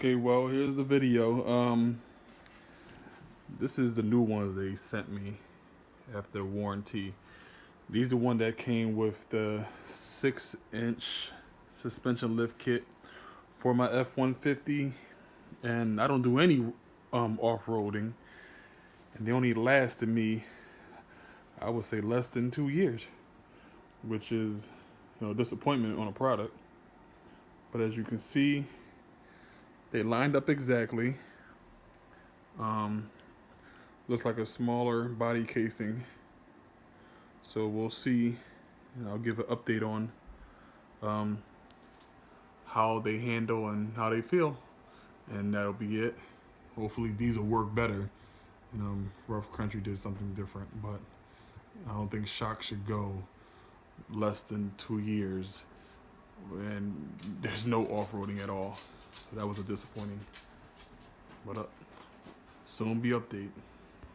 Okay, well, here's the video. This is the new ones they sent me after warranty. These are the one that came with the 6-inch suspension lift kit for my F-150, and I don't do any off-roading, and they only lasted me, I would say, less than 2 years, which is, disappointment on a product. But as you can see, they lined up exactly. Um, Looks like a smaller body casing. So we'll see. I'll give an update on um, how they handle and how they feel, and that'll be it. Hopefully these will work better. Rough Country did something different, but I don't think shock should go less than 2 years, and there's no off-roading at all. So that was a disappointing. But soon be update.